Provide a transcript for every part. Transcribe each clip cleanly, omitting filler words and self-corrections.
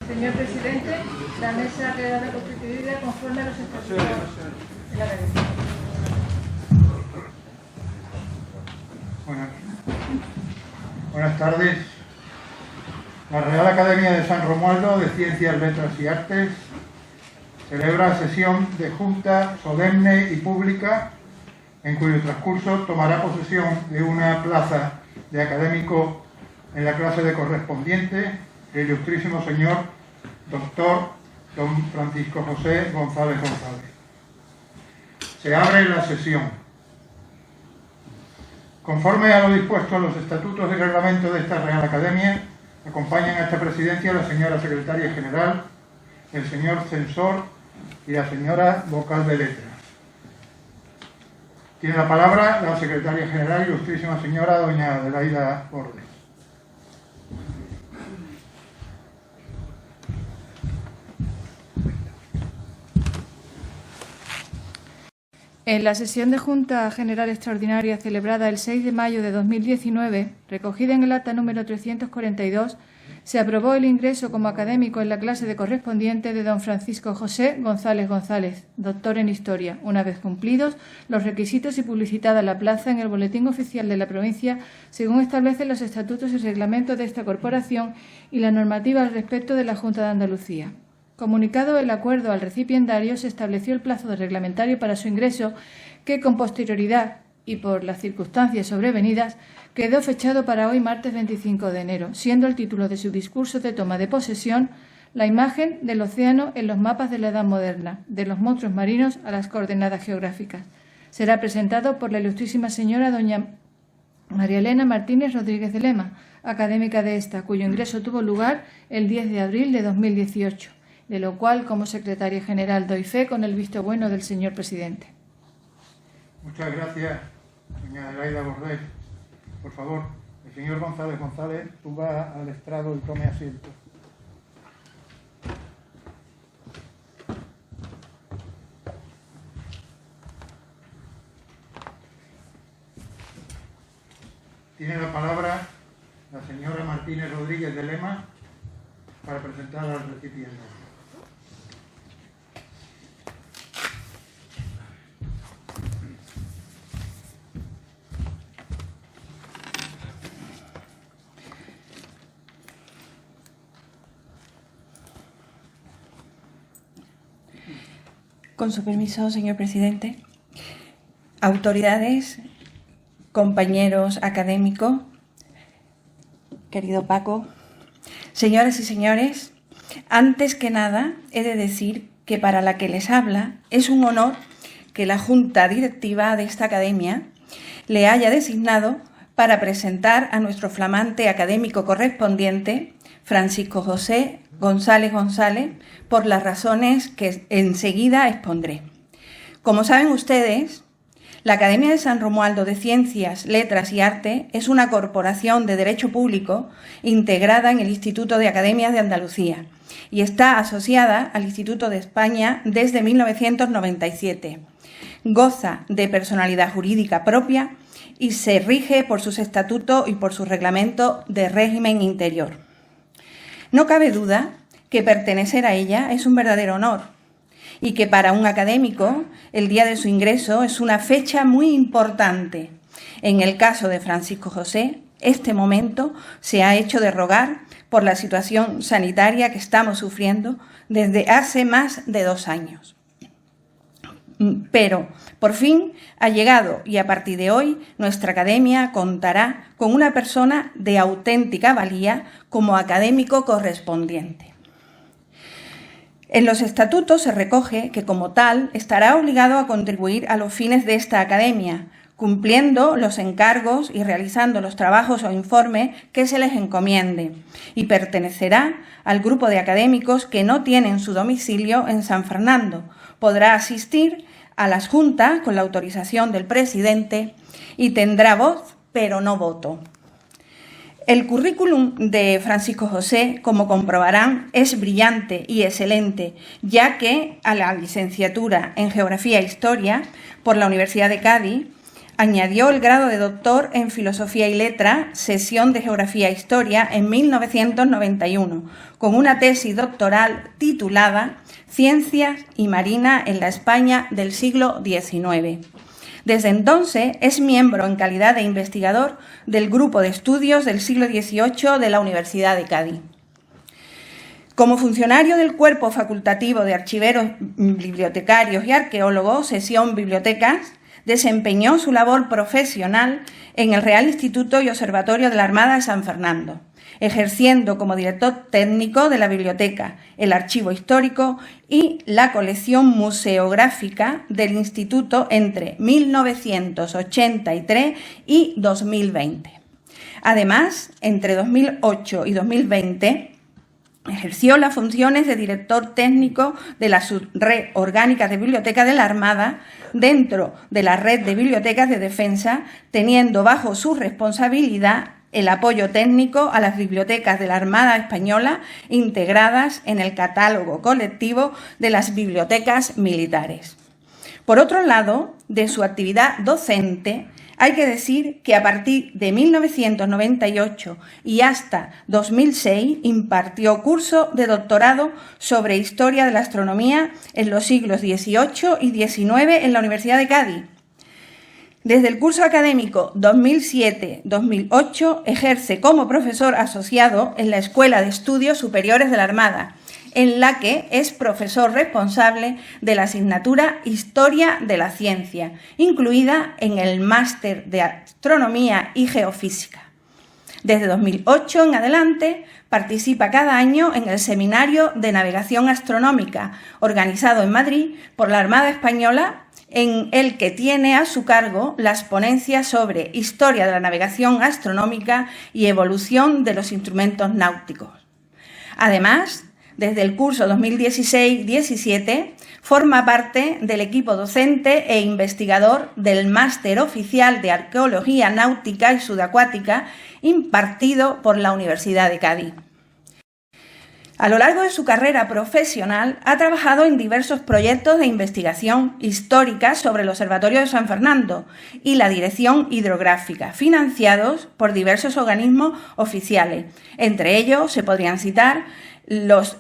Señor presidente, la mesa ha quedado constituida conforme a los estatutos de la Academia. Buenas tardes. La Real Academia de San Romualdo de Ciencias, Letras y Artes celebra sesión de junta solemne y pública en cuyo transcurso tomará posesión de una plaza de académico en la clase de correspondiente el ilustrísimo señor doctor don Francisco José González González. Se abre la sesión. Conforme a lo dispuesto en los estatutos y reglamentos de esta Real Academia, acompañan a esta presidencia la señora secretaria general, el señor censor y la señora vocal de letras. Tiene la palabra la secretaria general, ilustrísima señora doña Adelaida Bordes. En la sesión de Junta General Extraordinaria celebrada el 6 de mayo de 2019, recogida en el acta número 342, se aprobó el ingreso como académico en la clase de correspondiente de don Francisco José González González, doctor en Historia, una vez cumplidos los requisitos y publicitada la plaza en el Boletín Oficial de la provincia, según establecen los estatutos y reglamentos de esta corporación y la normativa al respecto de la Junta de Andalucía. Comunicado el acuerdo al recipiendario, se estableció el plazo reglamentario para su ingreso, que con posterioridad y por las circunstancias sobrevenidas, quedó fechado para hoy, martes 25 de enero, siendo el título de su discurso de toma de posesión la imagen del océano en los mapas de la Edad Moderna, de los monstruos marinos a las coordenadas geográficas. Será presentado por la ilustrísima señora doña María Elena Martínez Rodríguez de Lema, académica de esta, cuyo ingreso tuvo lugar el 10 de abril de 2018. De lo cual, como secretaria general, doy fe con el visto bueno del señor presidente. Muchas gracias, doña Adelaida Bordes. Por favor, el señor González González suba al estrado y tome asiento. Tiene la palabra la señora Martínez Rodríguez de Lema para presentar al recipiente. Con su permiso, señor presidente, autoridades, compañeros académicos, querido Paco, señoras y señores, antes que nada he de decir que para la que les habla es un honor que la Junta Directiva de esta academia le haya designado para presentar a nuestro flamante académico correspondiente, Francisco José González González, por las razones que enseguida expondré. Como saben ustedes, la Academia de San Romualdo de Ciencias, Letras y Arte es una corporación de derecho público integrada en el Instituto de Academias de Andalucía y está asociada al Instituto de España desde 1997. Goza de personalidad jurídica propia y se rige por sus estatutos y por su reglamento de régimen interior. No cabe duda que pertenecer a ella es un verdadero honor y que para un académico el día de su ingreso es una fecha muy importante. En el caso de Francisco José, este momento se ha hecho de rogar por la situación sanitaria que estamos sufriendo desde hace más de 2 años. Pero por fin ha llegado y a partir de hoy nuestra academia contará con una persona de auténtica valía como académico correspondiente. En los estatutos se recoge que como tal estará obligado a contribuir a los fines de esta academia, cumpliendo los encargos y realizando los trabajos o informes que se les encomiende, y pertenecerá al grupo de académicos que no tienen su domicilio en San Fernando. Podrá asistir a las juntas con la autorización del presidente y tendrá voz, pero no voto. El currículum de Francisco José, como comprobarán, es brillante y excelente, ya que a la licenciatura en Geografía e Historia por la Universidad de Cádiz añadió el grado de doctor en Filosofía y Letra, sesión de Geografía e Historia, en 1991, con una tesis doctoral titulada Ciencias y Marina en la España del siglo XIX. Desde entonces es miembro en calidad de investigador del Grupo de Estudios del siglo XVIII de la Universidad de Cádiz. Como funcionario del Cuerpo Facultativo de Archiveros, Bibliotecarios y Arqueólogos, sección Bibliotecas, desempeñó su labor profesional en el Real Instituto y Observatorio de la Armada de San Fernando, ejerciendo como director técnico de la biblioteca, el archivo histórico y la colección museográfica del Instituto entre 1983 y 2020. Además, entre 2008 y 2020, ejerció las funciones de director técnico de la Subred Orgánica de Bibliotecas de la Armada dentro de la Red de Bibliotecas de Defensa, teniendo bajo su responsabilidad el apoyo técnico a las bibliotecas de la Armada Española integradas en el catálogo colectivo de las bibliotecas militares. Por otro lado, de su actividad docente, hay que decir que a partir de 1998 y hasta 2006 impartió curso de doctorado sobre Historia de la Astronomía en los siglos XVIII y XIX en la Universidad de Cádiz. Desde el curso académico 2007-2008 ejerce como profesor asociado en la Escuela de Estudios Superiores de la Armada, en la que es profesor responsable de la asignatura Historia de la Ciencia, incluida en el Máster de Astronomía y Geofísica. Desde 2008 en adelante participa cada año en el Seminario de Navegación Astronómica, organizado en Madrid por la Armada Española, en el que tiene a su cargo las ponencias sobre Historia de la Navegación Astronómica y Evolución de los Instrumentos Náuticos. Además, desde el curso 2016-17 forma parte del equipo docente e investigador del Máster Oficial de Arqueología Náutica y Subacuática impartido por la Universidad de Cádiz. A lo largo de su carrera profesional ha trabajado en diversos proyectos de investigación histórica sobre el Observatorio de San Fernando y la Dirección Hidrográfica, financiados por diversos organismos oficiales. Entre ellos se podrían citar los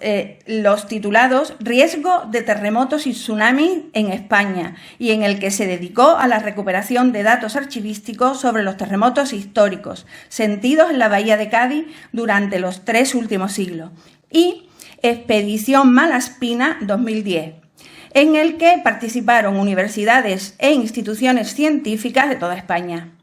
titulados Riesgo de terremotos y tsunamis en España, y en el que se dedicó a la recuperación de datos archivísticos sobre los terremotos históricos sentidos en la bahía de Cádiz durante los 3 últimos siglos, y Expedición Malaspina 2010, en el que participaron universidades e instituciones científicas de toda España.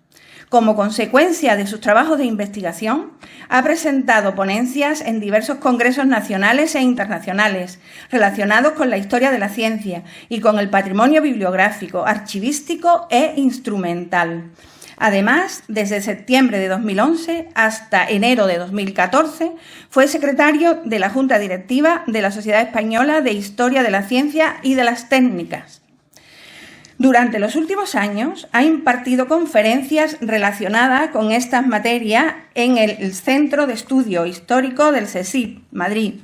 Como consecuencia de sus trabajos de investigación, ha presentado ponencias en diversos congresos nacionales e internacionales relacionados con la historia de la ciencia y con el patrimonio bibliográfico, archivístico e instrumental. Además, desde septiembre de 2011 hasta enero de 2014, fue secretario de la Junta Directiva de la Sociedad Española de Historia de la Ciencia y de las Técnicas. Durante los últimos años ha impartido conferencias relacionadas con estas materias en el Centro de Estudio Histórico del CSIC, Madrid,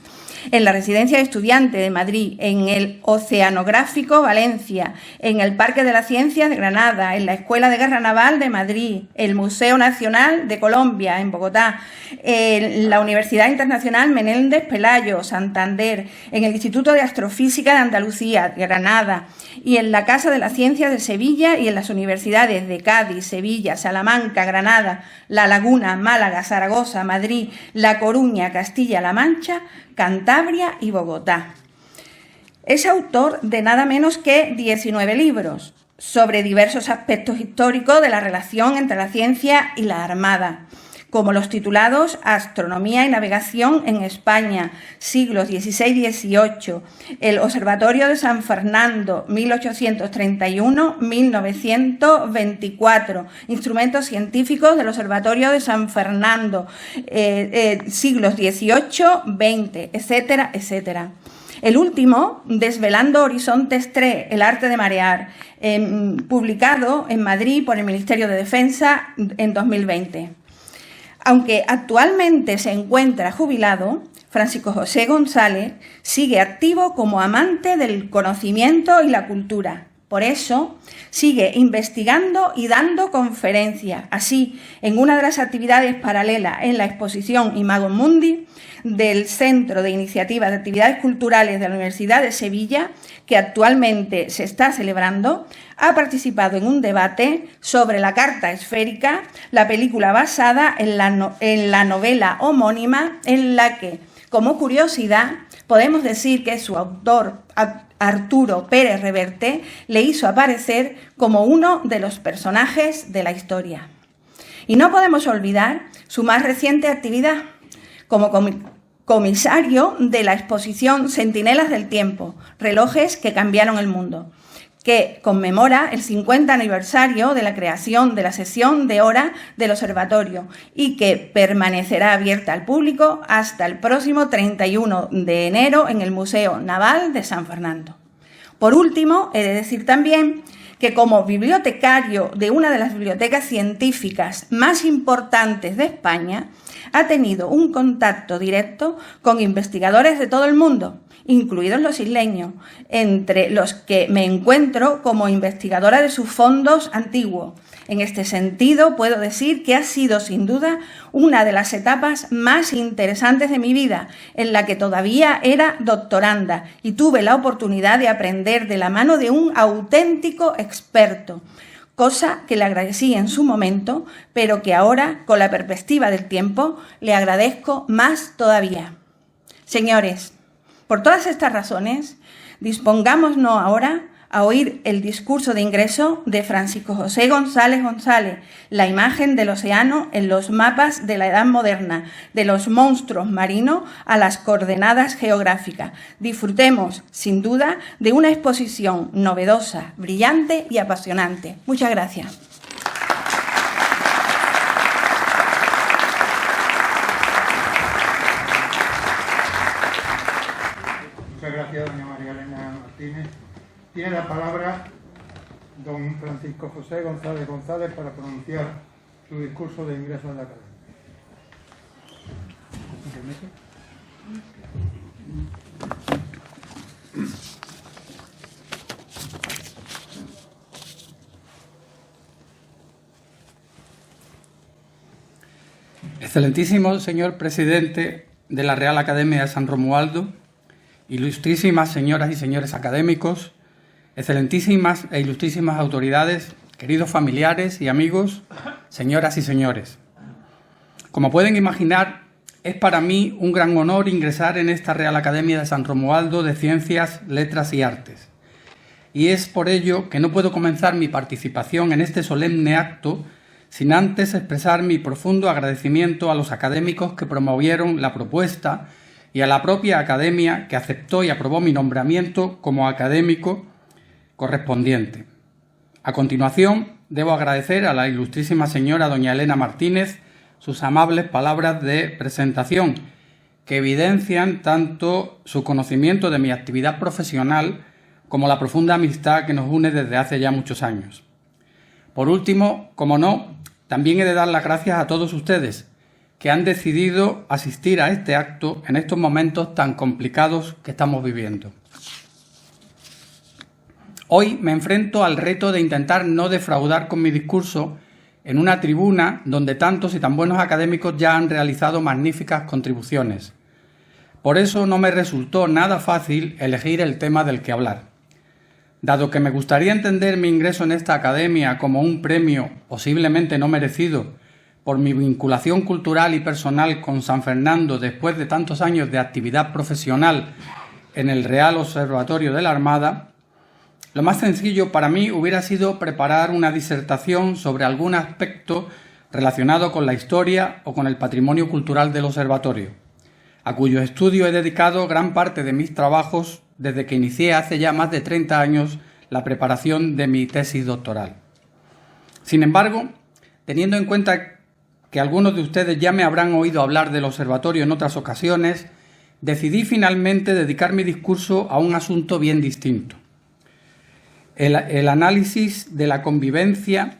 en la Residencia de Estudiantes de Madrid, en el Oceanográfico Valencia, en el Parque de la Ciencia de Granada, en la Escuela de Guerra Naval de Madrid, el Museo Nacional de Colombia, en Bogotá, en la Universidad Internacional Menéndez Pelayo, Santander, en el Instituto de Astrofísica de Andalucía, Granada, y en la Casa de la Ciencia de Sevilla y en las universidades de Cádiz, Sevilla, Salamanca, Granada, La Laguna, Málaga, Zaragoza, Madrid, La Coruña, Castilla-La Mancha, Cantabria y Bogotá. Es autor de nada menos que 19 libros sobre diversos aspectos históricos de la relación entre la ciencia y la Armada, como los titulados Astronomía y Navegación en España, siglos XVI y XVIII, el Observatorio de San Fernando, 1831-1924, Instrumentos científicos del Observatorio de San Fernando, siglos XVIII-XX, etcétera, etcétera. El último, Desvelando Horizontes 3, el arte de marear, publicado en Madrid por el Ministerio de Defensa en 2020. Aunque actualmente se encuentra jubilado, Francisco José González sigue activo como amante del conocimiento y la cultura, Por eso, sigue investigando y dando conferencias. Así, en una de las actividades paralelas en la exposición Imago Mundi del Centro de Iniciativas de Actividades Culturales de la Universidad de Sevilla, que actualmente se está celebrando, ha participado en un debate sobre la carta esférica, la película basada en la novela homónima, en la que, como curiosidad, podemos decir que su autor, Arturo Pérez Reverte, le hizo aparecer como uno de los personajes de la historia. Y no podemos olvidar su más reciente actividad como comisario de la exposición Centinelas del Tiempo, relojes que cambiaron el mundo, que conmemora el 50 aniversario de la creación de la sesión de hora del observatorio y que permanecerá abierta al público hasta el próximo 31 de enero en el Museo Naval de San Fernando. Por último, he de decir también que como bibliotecario de una de las bibliotecas científicas más importantes de España, ha tenido un contacto directo con investigadores de todo el mundo, incluidos los isleños, entre los que me encuentro como investigadora de sus fondos antiguos. En este sentido, puedo decir que ha sido, sin duda, una de las etapas más interesantes de mi vida, en la que todavía era doctoranda y tuve la oportunidad de aprender de la mano de un auténtico experto, cosa que le agradecí en su momento, pero que ahora, con la perspectiva del tiempo, le agradezco más todavía. Señores, por todas estas razones, dispongámonos ahora a oír el discurso de ingreso de Francisco José González González, la imagen del océano en los mapas de la Edad Moderna, de los monstruos marinos a las coordenadas geográficas. Disfrutemos, sin duda, de una exposición novedosa, brillante y apasionante. Muchas gracias. Muchas gracias, doña María Elena Martínez. Tiene la palabra don Francisco José González González para pronunciar su discurso de ingreso en la academia. Excelentísimo señor presidente de la Real Academia de San Romualdo, ilustrísimas señoras y señores académicos, excelentísimas e ilustrísimas autoridades, queridos familiares y amigos, señoras y señores. Como pueden imaginar, es para mí un gran honor ingresar en esta Real Academia de San Romualdo de Ciencias, Letras y Artes. Y es por ello que no puedo comenzar mi participación en este solemne acto sin antes expresar mi profundo agradecimiento a los académicos que promovieron la propuesta y a la propia academia que aceptó y aprobó mi nombramiento como académico correspondiente. A continuación, debo agradecer a la ilustrísima señora doña Elena Martínez sus amables palabras de presentación, que evidencian tanto su conocimiento de mi actividad profesional como la profunda amistad que nos une desde hace ya muchos años. Por último, como no, también he de dar las gracias a todos ustedes que han decidido asistir a este acto en estos momentos tan complicados que estamos viviendo. Hoy me enfrento al reto de intentar no defraudar con mi discurso en una tribuna donde tantos y tan buenos académicos ya han realizado magníficas contribuciones. Por eso no me resultó nada fácil elegir el tema del que hablar. Dado que me gustaría entender mi ingreso en esta academia como un premio posiblemente no merecido por mi vinculación cultural y personal con San Fernando después de tantos años de actividad profesional en el Real Observatorio de la Armada, lo más sencillo para mí hubiera sido preparar una disertación sobre algún aspecto relacionado con la historia o con el patrimonio cultural del observatorio, a cuyo estudio he dedicado gran parte de mis trabajos desde que inicié hace ya más de 30 años la preparación de mi tesis doctoral. Sin embargo, teniendo en cuenta que algunos de ustedes ya me habrán oído hablar del observatorio en otras ocasiones, decidí finalmente dedicar mi discurso a un asunto bien distinto. El análisis de la convivencia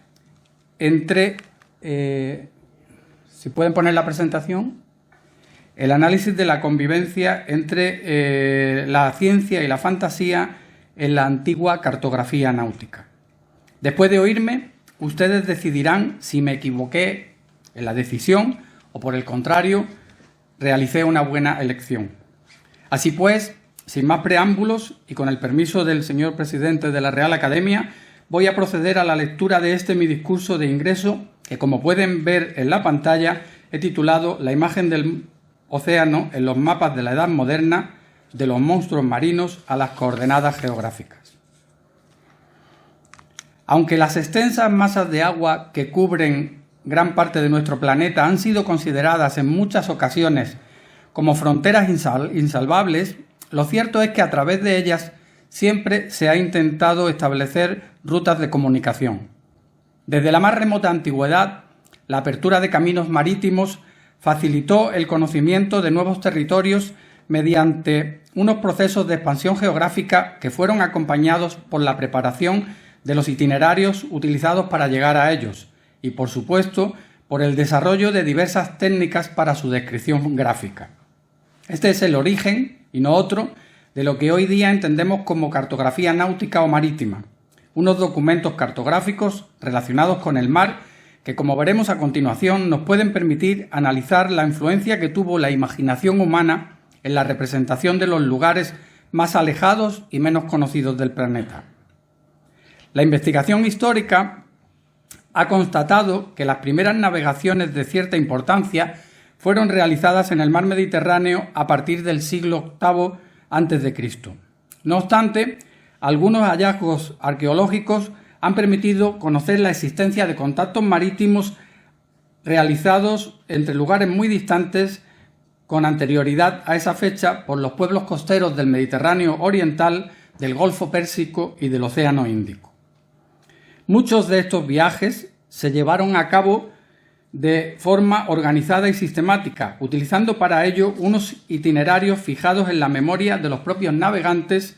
entre... ¿si pueden poner la presentación? El análisis de la convivencia entre la ciencia y la fantasía en la antigua cartografía náutica. Después de oírme, ustedes decidirán si me equivoqué en la decisión o, por el contrario, realicé una buena elección. Así pues, sin más preámbulos y con el permiso del señor presidente de la Real Academia, voy a proceder a la lectura de mi discurso de ingreso, que, como pueden ver en la pantalla, he titulado La imagen del océano en los mapas de la Edad Moderna, de los monstruos marinos a las coordenadas geográficas. Aunque las extensas masas de agua que cubren gran parte de nuestro planeta han sido consideradas en muchas ocasiones como fronteras insalvables, lo cierto es que a través de ellas siempre se ha intentado establecer rutas de comunicación. Desde la más remota antigüedad, la apertura de caminos marítimos facilitó el conocimiento de nuevos territorios mediante unos procesos de expansión geográfica que fueron acompañados por la preparación de los itinerarios utilizados para llegar a ellos y, por supuesto, por el desarrollo de diversas técnicas para su descripción gráfica. Este es el origen, y no otro, de lo que hoy día entendemos como cartografía náutica o marítima, unos documentos cartográficos relacionados con el mar que, como veremos a continuación, nos pueden permitir analizar la influencia que tuvo la imaginación humana en la representación de los lugares más alejados y menos conocidos del planeta. La investigación histórica ha constatado que las primeras navegaciones de cierta importancia fueron realizadas en el mar Mediterráneo a partir del siglo VIII a.C. No obstante, algunos hallazgos arqueológicos han permitido conocer la existencia de contactos marítimos realizados entre lugares muy distantes con anterioridad a esa fecha por los pueblos costeros del Mediterráneo oriental, del Golfo Pérsico y del Océano Índico. Muchos de estos viajes se llevaron a cabo de forma organizada y sistemática, utilizando para ello unos itinerarios fijados en la memoria de los propios navegantes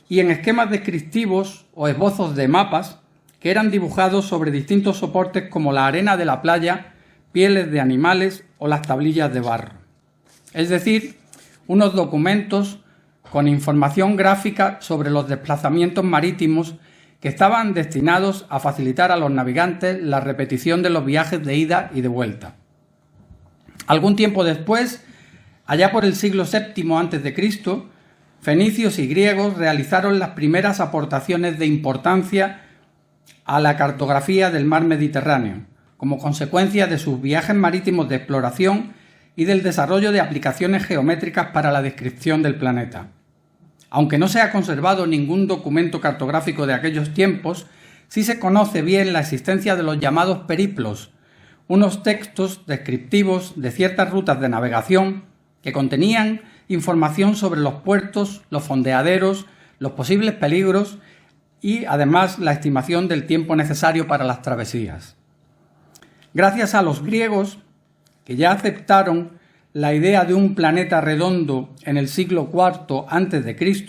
y en esquemas descriptivos o esbozos de mapas que eran dibujados sobre distintos soportes como la arena de la playa, pieles de animales o las tablillas de barro. Es decir, unos documentos con información gráfica sobre los desplazamientos marítimos que estaban destinados a facilitar a los navegantes la repetición de los viajes de ida y de vuelta. Algún tiempo después, allá por el siglo VII a.C., fenicios y griegos realizaron las primeras aportaciones de importancia a la cartografía del mar Mediterráneo, como consecuencia de sus viajes marítimos de exploración y del desarrollo de aplicaciones geométricas para la descripción del planeta. Aunque no se ha conservado ningún documento cartográfico de aquellos tiempos, sí se conoce bien la existencia de los llamados periplos, unos textos descriptivos de ciertas rutas de navegación que contenían información sobre los puertos, los fondeaderos, los posibles peligros y, además, la estimación del tiempo necesario para las travesías. Gracias a los griegos, que ya aceptaron la idea de un planeta redondo en el siglo IV a.C.,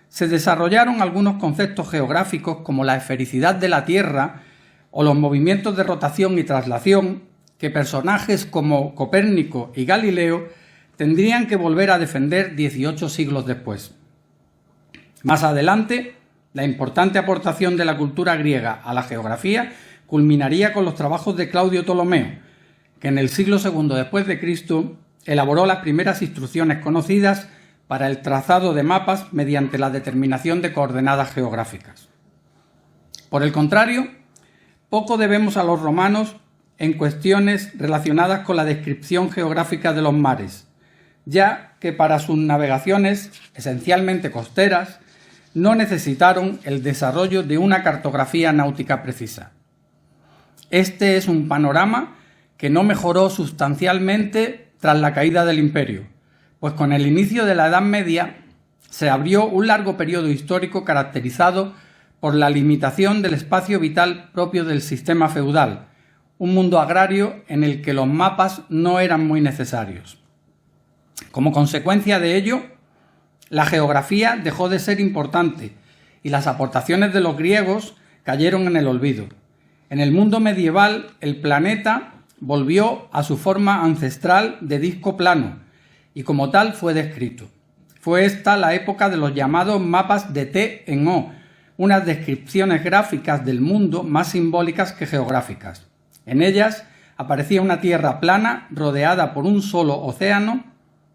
se desarrollaron algunos conceptos geográficos como la esfericidad de la Tierra o los movimientos de rotación y traslación que personajes como Copérnico y Galileo tendrían que volver a defender 18 siglos después. Más adelante, la importante aportación de la cultura griega a la geografía culminaría con los trabajos de Claudio Ptolomeo, que en el siglo II después de Cristo elaboró las primeras instrucciones conocidas para el trazado de mapas mediante la determinación de coordenadas geográficas. Por el contrario, poco debemos a los romanos en cuestiones relacionadas con la descripción geográfica de los mares, ya que para sus navegaciones, esencialmente costeras, no necesitaron el desarrollo de una cartografía náutica precisa. Este es un panorama que no mejoró sustancialmente tras la caída del Imperio, pues con el inicio de la Edad Media se abrió un largo periodo histórico caracterizado por la limitación del espacio vital propio del sistema feudal, un mundo agrario en el que los mapas no eran muy necesarios. Como consecuencia de ello, la geografía dejó de ser importante y las aportaciones de los griegos cayeron en el olvido. En el mundo medieval, el planeta volvió a su forma ancestral de disco plano y como tal fue descrito. fue esta la época de los llamados mapas de T en O, unas descripciones gráficas del mundo más simbólicas que geográficas. En ellas aparecía una tierra plana rodeada por un solo océano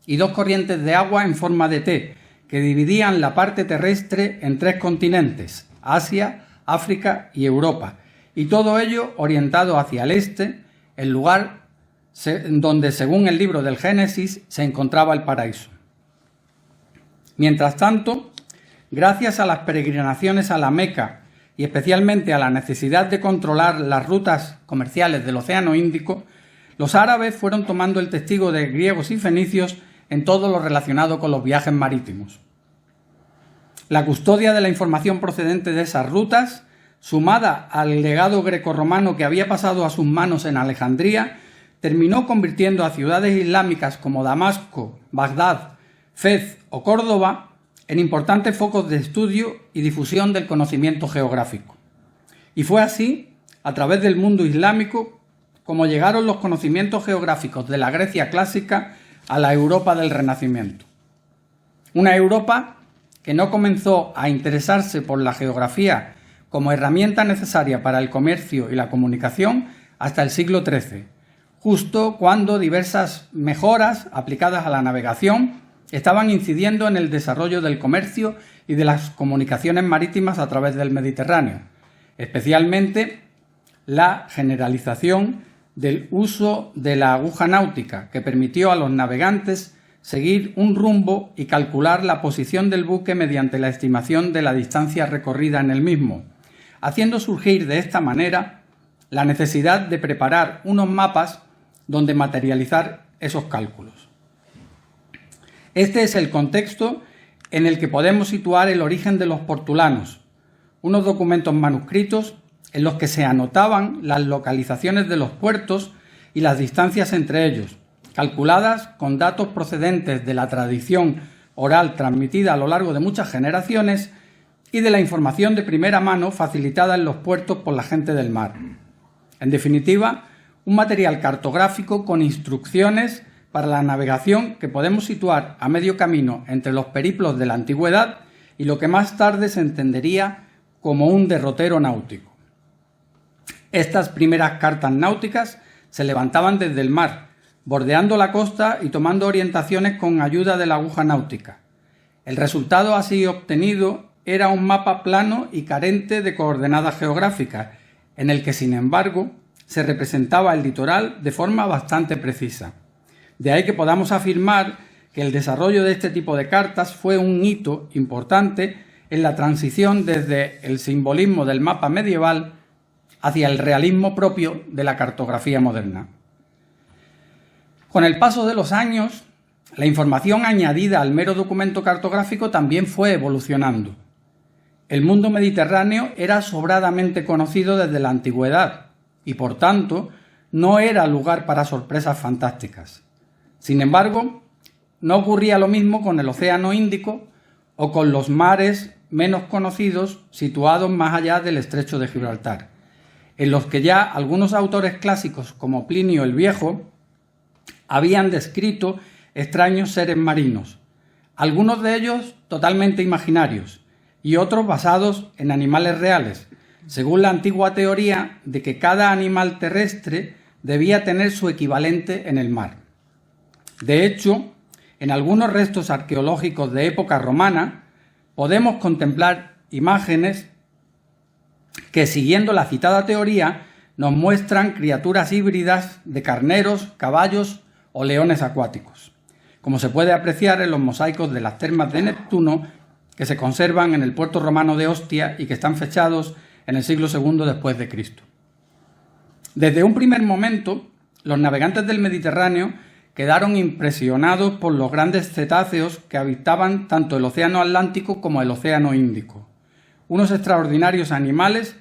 y dos corrientes de agua en forma de T, que dividían la parte terrestre en tres continentes, Asia, África y Europa, y todo ello orientado hacia el este, el lugar donde, según el libro del Génesis, se encontraba el paraíso. Mientras tanto, gracias a las peregrinaciones a la Meca y especialmente a la necesidad de controlar las rutas comerciales del Océano Índico, los árabes fueron tomando el testigo de griegos y fenicios en todo lo relacionado con los viajes marítimos. La custodia de la información procedente de esas rutas, sumada al legado grecorromano que había pasado a sus manos en Alejandría, terminó convirtiendo a ciudades islámicas como Damasco, Bagdad, Fez o Córdoba en importantes focos de estudio y difusión del conocimiento geográfico. Y fue así, a través del mundo islámico, como llegaron los conocimientos geográficos de la Grecia clásica a la Europa del Renacimiento. Una Europa que no comenzó a interesarse por la geografía como herramienta necesaria para el comercio y la comunicación hasta el siglo XIII, justo cuando diversas mejoras aplicadas a la navegación estaban incidiendo en el desarrollo del comercio y de las comunicaciones marítimas a través del Mediterráneo, especialmente la generalización del uso de la aguja náutica, que permitió a los navegantes seguir un rumbo y calcular la posición del buque mediante la estimación de la distancia recorrida en el mismo, haciendo surgir de esta manera la necesidad de preparar unos mapas donde materializar esos cálculos. Este es el contexto en el que podemos situar el origen de los portulanos, unos documentos manuscritos en los que se anotaban las localizaciones de los puertos y las distancias entre ellos, calculadas con datos procedentes de la tradición oral transmitida a lo largo de muchas generaciones y de la información de primera mano facilitada en los puertos por la gente del mar. En definitiva, un material cartográfico con instrucciones para la navegación que podemos situar a medio camino entre los periplos de la antigüedad y lo que más tarde se entendería como un derrotero náutico. Estas primeras cartas náuticas se levantaban desde el mar, bordeando la costa y tomando orientaciones con ayuda de la aguja náutica. El resultado así obtenido era un mapa plano y carente de coordenadas geográficas, en el que, sin embargo, se representaba el litoral de forma bastante precisa. De ahí que podamos afirmar que el desarrollo de este tipo de cartas fue un hito importante en la transición desde el simbolismo del mapa medieval hacia el realismo propio de la cartografía moderna. Con el paso de los años, la información añadida al mero documento cartográfico también fue evolucionando. El mundo mediterráneo era sobradamente conocido desde la antigüedad y, por tanto, no era lugar para sorpresas fantásticas. Sin embargo, no ocurría lo mismo con el Océano Índico o con los mares menos conocidos situados más allá del Estrecho de Gibraltar, en los que ya algunos autores clásicos como Plinio el Viejo habían descrito extraños seres marinos, algunos de ellos totalmente imaginarios y otros basados en animales reales, según la antigua teoría de que cada animal terrestre debía tener su equivalente en el mar. De hecho, en algunos restos arqueológicos de época romana podemos contemplar imágenes que, siguiendo la citada teoría, nos muestran criaturas híbridas de carneros, caballos o leones acuáticos, como se puede apreciar en los mosaicos de las termas de Neptuno que se conservan en el puerto romano de Ostia y que están fechados en el siglo II después de Cristo. Desde un primer momento, los navegantes del Mediterráneo quedaron impresionados por los grandes cetáceos que habitaban tanto el Océano Atlántico como el Océano Índico, unos extraordinarios animales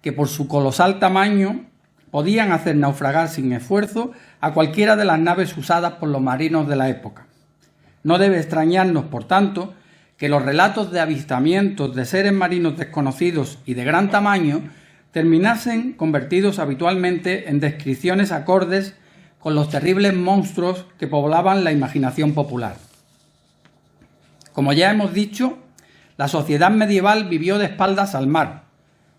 que por su colosal tamaño podían hacer naufragar sin esfuerzo a cualquiera de las naves usadas por los marinos de la época. No debe extrañarnos, por tanto, que los relatos de avistamientos de seres marinos desconocidos y de gran tamaño terminasen convertidos habitualmente en descripciones acordes con los terribles monstruos que poblaban la imaginación popular. Como ya hemos dicho, la sociedad medieval vivió de espaldas al mar.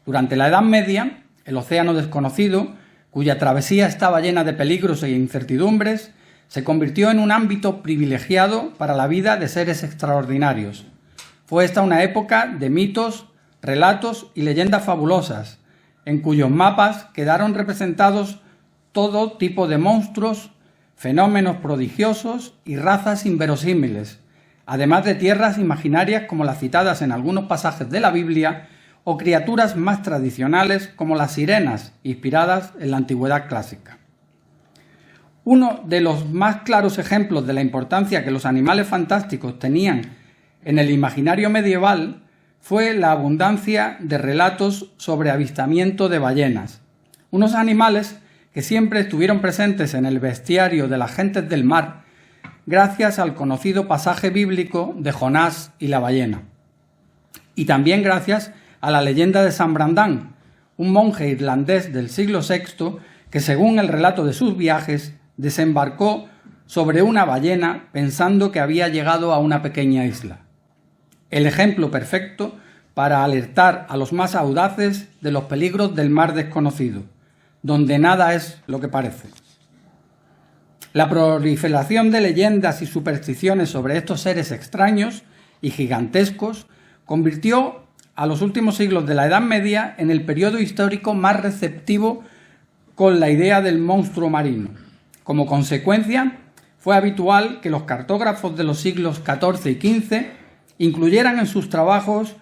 Durante la Edad Media, el océano desconocido, cuya travesía estaba llena de peligros e incertidumbres, se convirtió en un ámbito privilegiado para la vida de seres extraordinarios. Fue esta una época de mitos, relatos y leyendas fabulosas, en cuyos mapas quedaron representados todo tipo de monstruos, fenómenos prodigiosos y razas inverosímiles, además de tierras imaginarias como las citadas en algunos pasajes de la Biblia o criaturas más tradicionales como las sirenas, inspiradas en la antigüedad clásica. Uno de los más claros ejemplos de la importancia que los animales fantásticos tenían en el imaginario medieval fue la abundancia de relatos sobre avistamiento de ballenas, unos animales que siempre estuvieron presentes en el bestiario de las gentes del mar gracias al conocido pasaje bíblico de Jonás y la ballena, y también gracias a la leyenda de San Brandán, un monje irlandés del siglo VI que, según el relato de sus viajes, desembarcó sobre una ballena pensando que había llegado a una pequeña isla. El ejemplo perfecto para alertar a los más audaces de los peligros del mar desconocido, donde nada es lo que parece. La proliferación de leyendas y supersticiones sobre estos seres extraños y gigantescos convirtió a los últimos siglos de la Edad Media en el periodo histórico más receptivo con la idea del monstruo marino. Como consecuencia, fue habitual que los cartógrafos de los siglos XIV y XV incluyeran en sus trabajos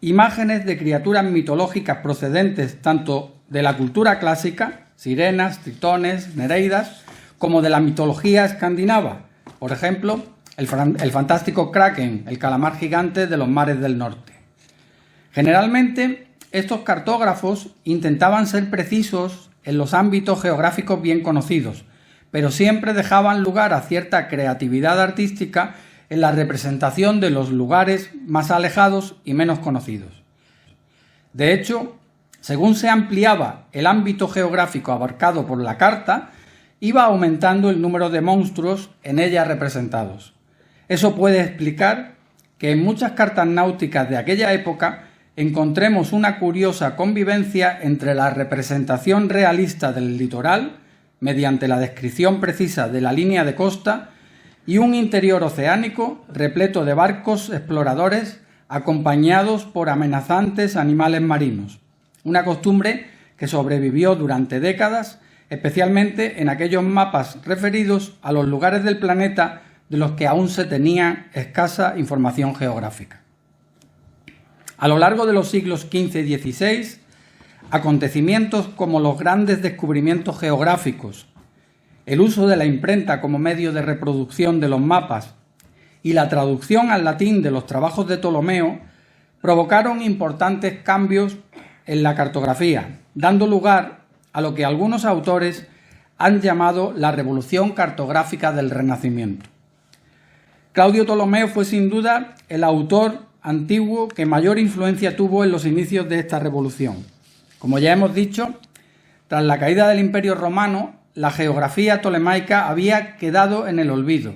imágenes de criaturas mitológicas procedentes tanto de la cultura clásica, sirenas, tritones, nereidas, como de la mitología escandinava, por ejemplo, el fantástico kraken, el calamar gigante de los mares del norte. Generalmente, estos cartógrafos intentaban ser precisos en los ámbitos geográficos bien conocidos, pero siempre dejaban lugar a cierta creatividad artística en la representación de los lugares más alejados y menos conocidos. De hecho, según se ampliaba el ámbito geográfico abarcado por la carta, iba aumentando el número de monstruos en ella representados. Eso puede explicar que en muchas cartas náuticas de aquella época encontremos una curiosa convivencia entre la representación realista del litoral, mediante la descripción precisa de la línea de costa, y un interior oceánico repleto de barcos exploradores acompañados por amenazantes animales marinos, una costumbre que sobrevivió durante décadas, especialmente en aquellos mapas referidos a los lugares del planeta de los que aún se tenía escasa información geográfica. A lo largo de los siglos XV y XVI, acontecimientos como los grandes descubrimientos geográficos, el uso de la imprenta como medio de reproducción de los mapas y la traducción al latín de los trabajos de Ptolomeo provocaron importantes cambios en la cartografía, dando lugar a lo que algunos autores han llamado la revolución cartográfica del Renacimiento. Claudio Ptolomeo fue sin duda el autor antiguo que mayor influencia tuvo en los inicios de esta revolución. Como ya hemos dicho, tras la caída del Imperio Romano, la geografía tolemaica había quedado en el olvido.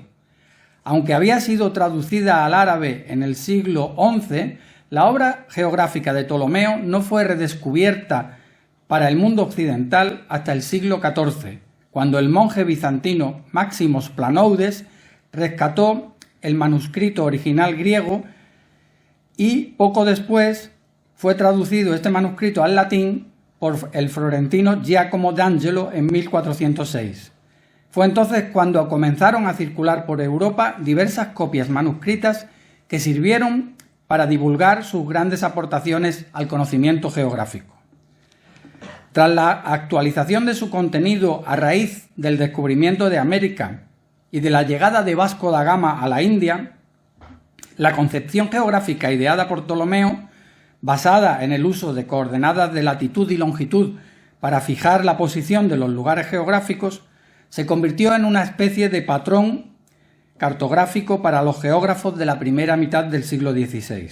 Aunque había sido traducida al árabe en el siglo XI, la obra geográfica de Ptolomeo no fue redescubierta para el mundo occidental hasta el siglo XIV, cuando el monje bizantino Máximos Planoudes rescató el manuscrito original griego y poco después fue traducido este manuscrito al latín por el florentino Giacomo d'Angelo en 1406. Fue entonces cuando comenzaron a circular por Europa diversas copias manuscritas que sirvieron para divulgar sus grandes aportaciones al conocimiento geográfico. Tras la actualización de su contenido a raíz del descubrimiento de América y de la llegada de Vasco da Gama a la India, la concepción geográfica ideada por Ptolomeo, basada en el uso de coordenadas de latitud y longitud para fijar la posición de los lugares geográficos, se convirtió en una especie de patrón cartográfico para los geógrafos de la primera mitad del siglo XVI.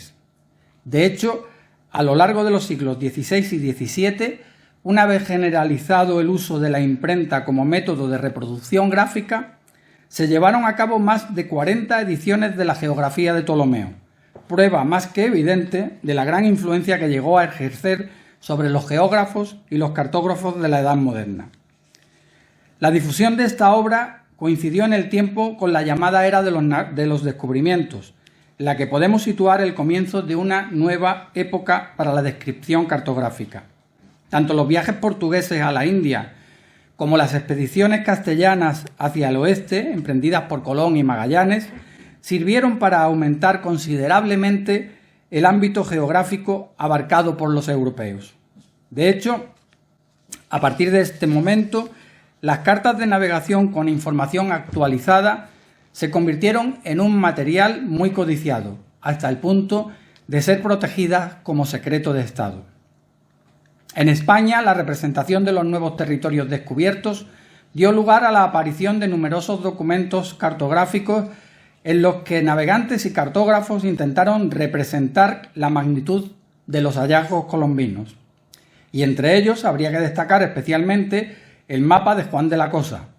De hecho, a lo largo de los siglos XVI y XVII, una vez generalizado el uso de la imprenta como método de reproducción gráfica, se llevaron a cabo más de 40 ediciones de la Geografía de Ptolomeo, prueba más que evidente de la gran influencia que llegó a ejercer sobre los geógrafos y los cartógrafos de la Edad Moderna. La difusión de esta obra coincidió en el tiempo con la llamada era de los descubrimientos, en la que podemos situar el comienzo de una nueva época para la descripción cartográfica. Tanto los viajes portugueses a la India como las expediciones castellanas hacia el oeste, emprendidas por Colón y Magallanes, sirvieron para aumentar considerablemente el ámbito geográfico abarcado por los europeos. De hecho, a partir de este momento, las cartas de navegación con información actualizada se convirtieron en un material muy codiciado, hasta el punto de ser protegidas como secreto de Estado. En España, la representación de los nuevos territorios descubiertos dio lugar a la aparición de numerosos documentos cartográficos en los que navegantes y cartógrafos intentaron representar la magnitud de los hallazgos colombinos. Y entre ellos habría que destacar especialmente el mapa de Juan de la Cosa,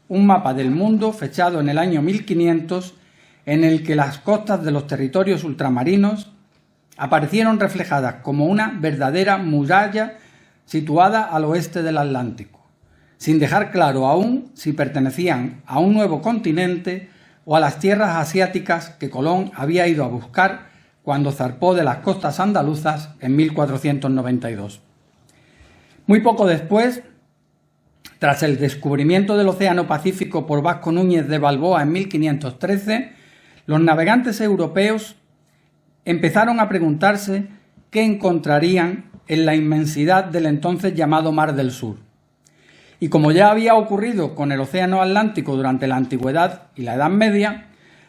un mapa del mundo fechado en el año 1500 en el que las costas de los territorios ultramarinos aparecieron reflejadas como una verdadera muralla situada al oeste del Atlántico, sin dejar claro aún si pertenecían a un nuevo continente o a las tierras asiáticas que Colón había ido a buscar cuando zarpó de las costas andaluzas en 1492. Muy poco después, tras el descubrimiento del Océano Pacífico por Vasco Núñez de Balboa en 1513, los navegantes europeos empezaron a preguntarse qué encontrarían en la inmensidad del entonces llamado Mar del Sur. Y como ya había ocurrido con el Océano Atlántico durante la Antigüedad y la Edad Media,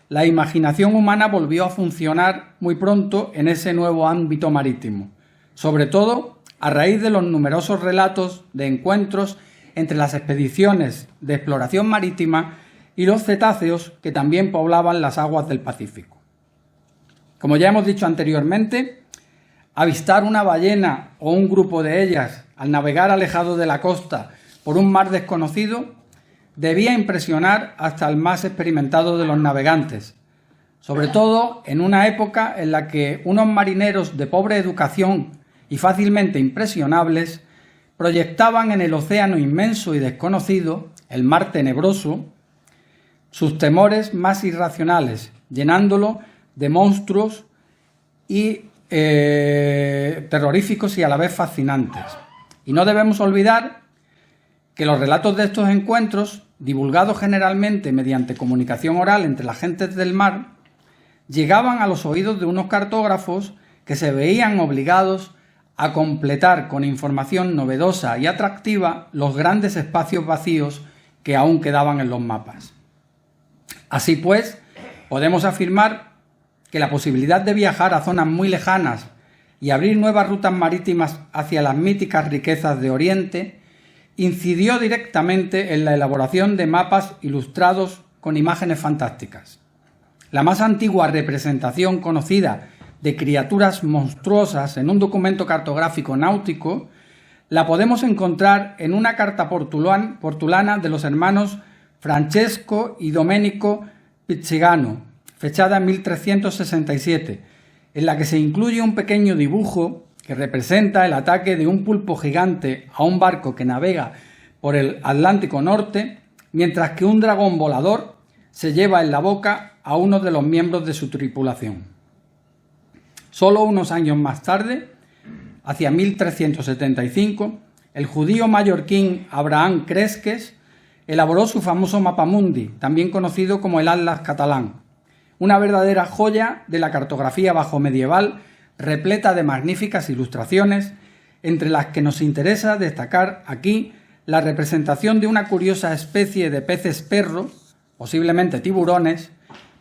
la imaginación humana volvió a funcionar muy pronto en ese nuevo ámbito marítimo, sobre todo a raíz de los numerosos relatos de encuentros entre las expediciones de exploración marítima y los cetáceos que también poblaban las aguas del Pacífico. Como ya hemos dicho anteriormente, avistar una ballena o un grupo de ellas al navegar alejado de la costa por un mar desconocido debía impresionar hasta el más experimentado de los navegantes, sobre todo en una época en la que unos marineros de pobre educación y fácilmente impresionables proyectaban en el océano inmenso y desconocido, el mar tenebroso, sus temores más irracionales, llenándolo de monstruos y terroríficos y a la vez fascinantes. Y no debemos olvidar que los relatos de estos encuentros, divulgados generalmente mediante comunicación oral entre las gentes del mar, llegaban a los oídos de unos cartógrafos que se veían obligados a completar con información novedosa y atractiva los grandes espacios vacíos que aún quedaban en los mapas. Así pues, podemos afirmar que la posibilidad de viajar a zonas muy lejanas y abrir nuevas rutas marítimas hacia las míticas riquezas de Oriente incidió directamente en la elaboración de mapas ilustrados con imágenes fantásticas. La más antigua representación conocida de criaturas monstruosas en un documento cartográfico náutico la podemos encontrar en una carta portulana de los hermanos Francesco y Domenico Pizzigano, fechada en 1367, en la que se incluye un pequeño dibujo que representa el ataque de un pulpo gigante a un barco que navega por el Atlántico Norte, mientras que un dragón volador se lleva en la boca a uno de los miembros de su tripulación. Solo unos años más tarde, hacia 1375, el judío mallorquín Abraham Cresques elaboró su famoso Mapamundi, también conocido como el Atlas catalán, una verdadera joya de la cartografía bajomedieval repleta de magníficas ilustraciones, entre las que nos interesa destacar aquí la representación de una curiosa especie de peces perro, posiblemente tiburones,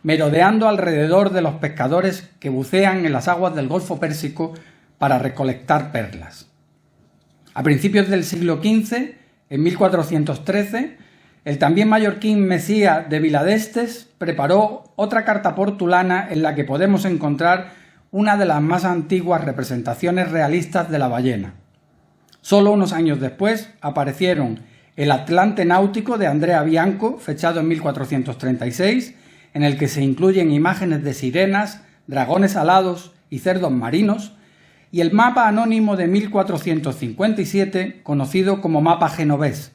merodeando alrededor de los pescadores que bucean en las aguas del Golfo Pérsico para recolectar perlas. A principios del siglo XV, en 1413, el también mallorquín Mesía de Viladestes preparó otra carta portulana en la que podemos encontrar una de las más antiguas representaciones realistas de la ballena. Solo unos años después aparecieron El Atlante náutico de Andrea Bianco, fechado en 1436, en el que se incluyen imágenes de sirenas, dragones alados y cerdos marinos, y el mapa anónimo de 1457, conocido como mapa genovés,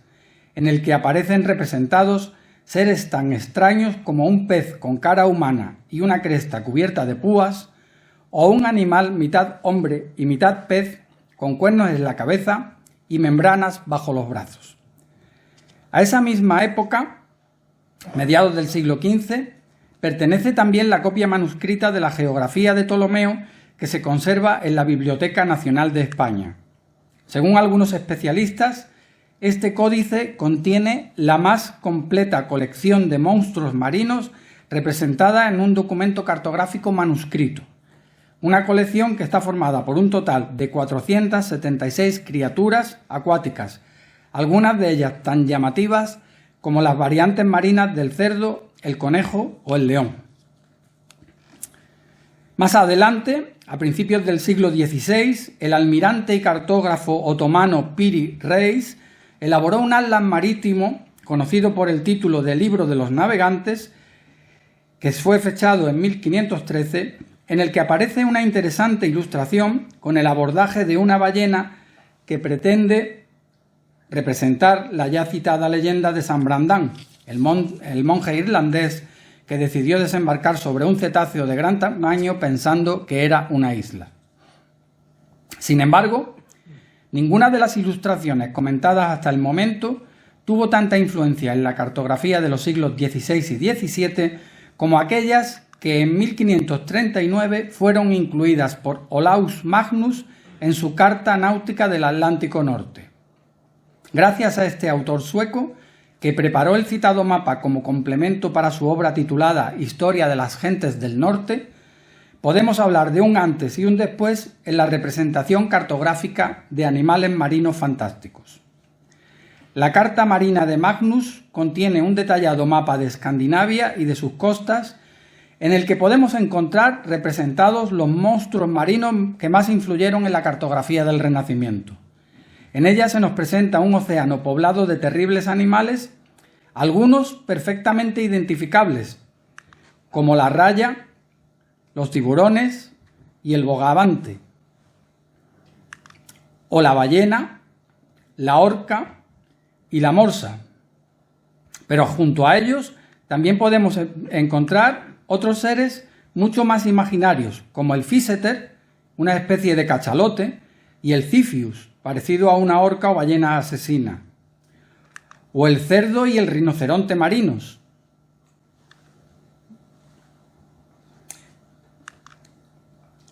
en el que aparecen representados seres tan extraños como un pez con cara humana y una cresta cubierta de púas, o un animal mitad hombre y mitad pez con cuernos en la cabeza y membranas bajo los brazos. A esa misma época, mediados del siglo XV, pertenece también la copia manuscrita de la Geografía de Ptolomeo que se conserva en la Biblioteca Nacional de España. Según algunos especialistas, este códice contiene la más completa colección de monstruos marinos representada en un documento cartográfico manuscrito, una colección que está formada por un total de 476 criaturas acuáticas, algunas de ellas tan llamativas como las variantes marinas del cerdo, el conejo o el león. Más adelante, a principios del siglo XVI, el almirante y cartógrafo otomano Piri Reis elaboró un atlas marítimo conocido por el título de Libro de los Navegantes, que fue fechado en 1513, en el que aparece una interesante ilustración con el abordaje de una ballena que pretende representar la ya citada leyenda de San Brandán, el monje irlandés que decidió desembarcar sobre un cetáceo de gran tamaño pensando que era una isla. Sin embargo, ninguna de las ilustraciones comentadas hasta el momento tuvo tanta influencia en la cartografía de los siglos XVI y XVII como aquellas que en 1539 fueron incluidas por Olaus Magnus en su Carta Náutica del Atlántico Norte. Gracias a este autor sueco, que preparó el citado mapa como complemento para su obra titulada Historia de las Gentes del Norte, podemos hablar de un antes y un después en la representación cartográfica de animales marinos fantásticos. La Carta Marina de Magnus contiene un detallado mapa de Escandinavia y de sus costas, en el que podemos encontrar representados los monstruos marinos que más influyeron en la cartografía del Renacimiento. En ella se nos presenta un océano poblado de terribles animales, algunos perfectamente identificables, como la raya, los tiburones y el bogavante, o la ballena, la orca y la morsa. Pero junto a ellos también podemos encontrar otros seres mucho más imaginarios, como el physeter, una especie de cachalote, y el ziphius, parecido a una orca o ballena asesina, o el cerdo y el rinoceronte marinos,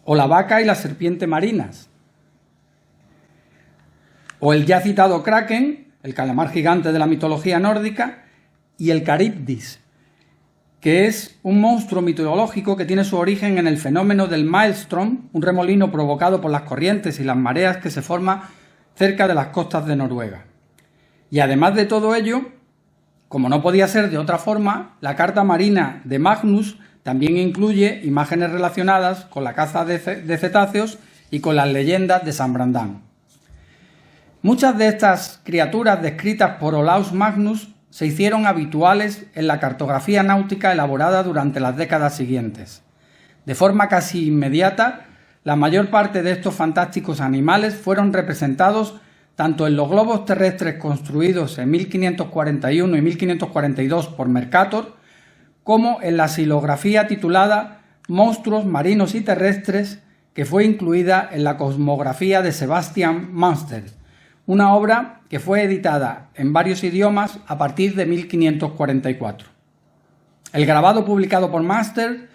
o la vaca y la serpiente marinas, o el ya citado kraken, el calamar gigante de la mitología nórdica, y el caribdis, que es un monstruo mitológico que tiene su origen en el fenómeno del maelstrom, un remolino provocado por las corrientes y las mareas que se forma cerca de las costas de Noruega. Y además de todo ello, como no podía ser de otra forma, la Carta Marina de Magnus también incluye imágenes relacionadas con la caza de cetáceos y con las leyendas de San Brandán. Muchas de estas criaturas descritas por Olaus Magnus se hicieron habituales en la cartografía náutica elaborada durante las décadas siguientes. De forma casi inmediata, la mayor parte de estos fantásticos animales fueron representados tanto en los globos terrestres construidos en 1541 y 1542 por Mercator, como en la xilografía titulada Monstruos marinos y terrestres, que fue incluida en la cosmografía de Sebastian Münster, una obra que fue editada en varios idiomas a partir de 1544. El grabado publicado por Münster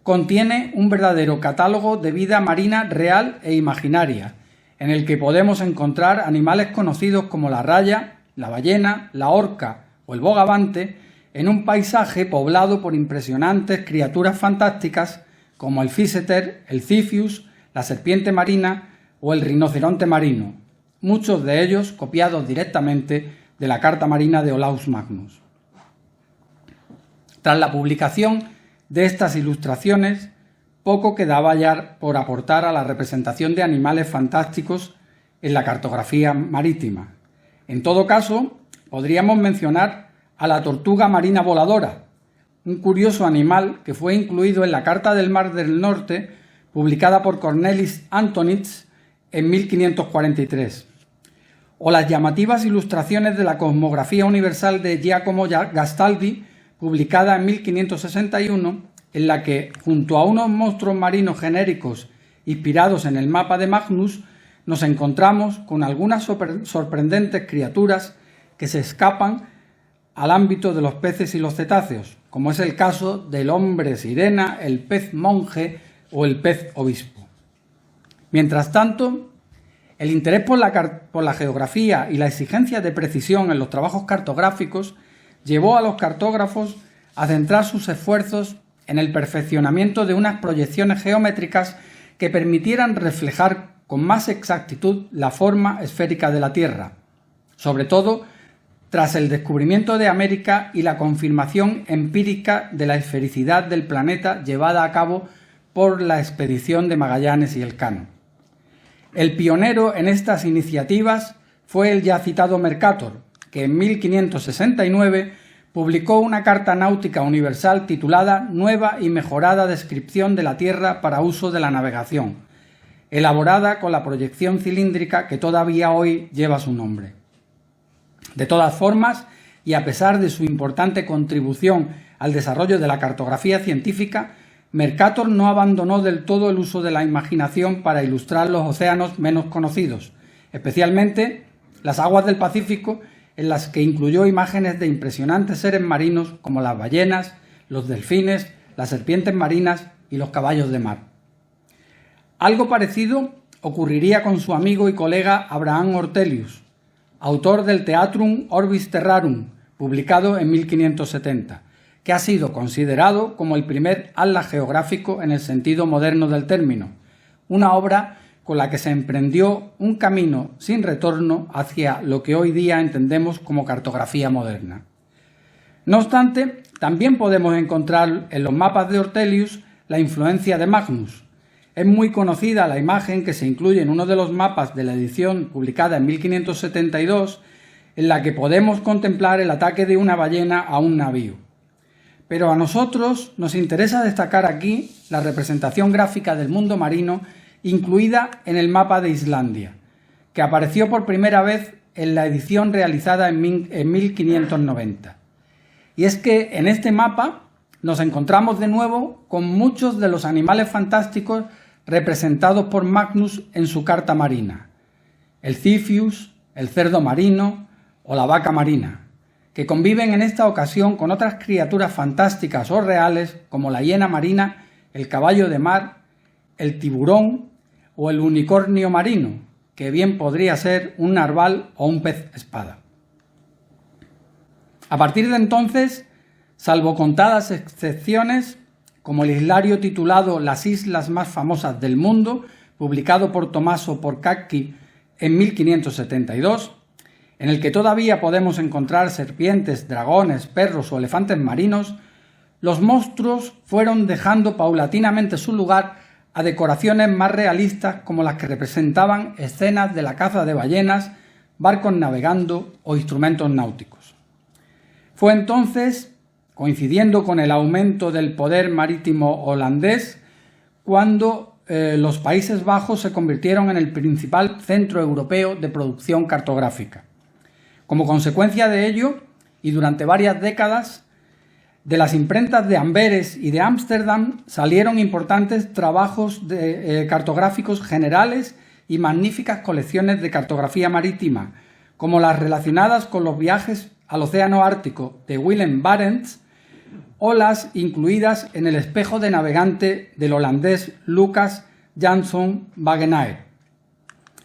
contiene un verdadero catálogo de vida marina real e imaginaria, en el que podemos encontrar animales conocidos como la raya, la ballena, la orca o el bogavante, en un paisaje poblado por impresionantes criaturas fantásticas como el physeter, el ziphius, la serpiente marina o el rinoceronte marino, muchos de ellos copiados directamente de la Carta Marina de Olaus Magnus. Tras la publicación de estas ilustraciones, poco quedaba ya por aportar a la representación de animales fantásticos en la cartografía marítima. En todo caso, podríamos mencionar a la tortuga marina voladora, un curioso animal que fue incluido en la Carta del Mar del Norte, publicada por Cornelis Antonitz en 1543, o las llamativas ilustraciones de la Cosmografía Universal de Giacomo Gastaldi, publicada en 1561, en la que, junto a unos monstruos marinos genéricos inspirados en el mapa de Magnus, nos encontramos con algunas sorprendentes criaturas que se escapan al ámbito de los peces y los cetáceos, como es el caso del hombre sirena, el pez monje o el pez obispo. Mientras tanto, el interés por la geografía y la exigencia de precisión en los trabajos cartográficos llevó a los cartógrafos a centrar sus esfuerzos en el perfeccionamiento de unas proyecciones geométricas que permitieran reflejar con más exactitud la forma esférica de la Tierra, sobre todo tras el descubrimiento de América y la confirmación empírica de la esfericidad del planeta llevada a cabo por la expedición de Magallanes y Elcano. El pionero en estas iniciativas fue el ya citado Mercator, que en 1569 publicó una carta náutica universal titulada Nueva y mejorada descripción de la Tierra para uso de la navegación, elaborada con la proyección cilíndrica que todavía hoy lleva su nombre. De todas formas, y a pesar de su importante contribución al desarrollo de la cartografía científica, Mercator no abandonó del todo el uso de la imaginación para ilustrar los océanos menos conocidos, especialmente las aguas del Pacífico, en las que incluyó imágenes de impresionantes seres marinos como las ballenas, los delfines, las serpientes marinas y los caballos de mar. Algo parecido ocurriría con su amigo y colega Abraham Ortelius, autor del Theatrum Orbis Terrarum, publicado en 1570, que ha sido considerado como el primer atlas geográfico en el sentido moderno del término, una obra con la que se emprendió un camino sin retorno hacia lo que hoy día entendemos como cartografía moderna. No obstante, también podemos encontrar en los mapas de Ortelius la influencia de Magnus. Es muy conocida la imagen que se incluye en uno de los mapas de la edición publicada en 1572, en la que podemos contemplar el ataque de una ballena a un navío. Pero a nosotros nos interesa destacar aquí la representación gráfica del mundo marino incluida en el mapa de Islandia, que apareció por primera vez en la edición realizada en 1590. Y es que en este mapa nos encontramos de nuevo con muchos de los animales fantásticos representados por Magnus en su carta marina: el Ziphius, el cerdo marino o la vaca marina, que conviven en esta ocasión con otras criaturas fantásticas o reales como la hiena marina, el caballo de mar, el tiburón o el unicornio marino, que bien podría ser un narval o un pez espada. A partir de entonces, salvo contadas excepciones, como el islario titulado Las islas más famosas del mundo, publicado por Tommaso Porcacchi en 1572, en el que todavía podemos encontrar serpientes, dragones, perros o elefantes marinos, los monstruos fueron dejando paulatinamente su lugar a decoraciones más realistas como las que representaban escenas de la caza de ballenas, barcos navegando o instrumentos náuticos. Fue entonces, coincidiendo con el aumento del poder marítimo holandés, cuando los Países Bajos se convirtieron en el principal centro europeo de producción cartográfica. Como consecuencia de ello, y durante varias décadas, de las imprentas de Amberes y de Ámsterdam salieron importantes trabajos cartográficos generales y magníficas colecciones de cartografía marítima, como las relacionadas con los viajes al Océano Ártico de Willem Barents o las incluidas en el espejo de navegante del holandés Lucas Jansson Wagenaar.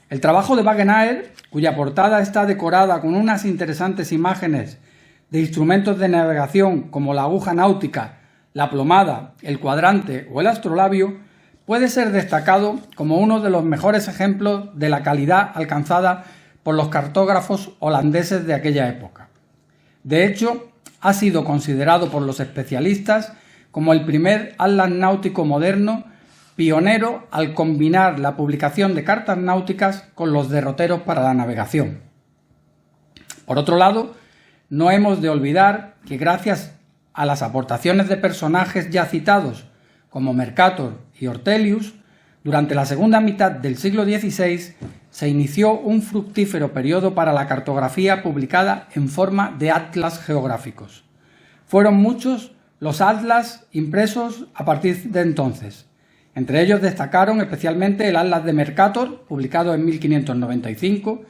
El trabajo de Wagenaar, cuya portada está decorada con unas interesantes imágenes de instrumentos de navegación como la aguja náutica, la plomada, el cuadrante o el astrolabio, puede ser destacado como uno de los mejores ejemplos de la calidad alcanzada por los cartógrafos holandeses de aquella época. De hecho, ha sido considerado por los especialistas como el primer atlas náutico moderno, pionero al combinar la publicación de cartas náuticas con los derroteros para la navegación. Por otro lado, no hemos de olvidar que gracias a las aportaciones de personajes ya citados como Mercator y Ortelius, durante la segunda mitad del siglo XVI se inició un fructífero periodo para la cartografía publicada en forma de atlas geográficos. Fueron muchos los atlas impresos a partir de entonces. Entre ellos destacaron especialmente el Atlas de Mercator, publicado en 1595,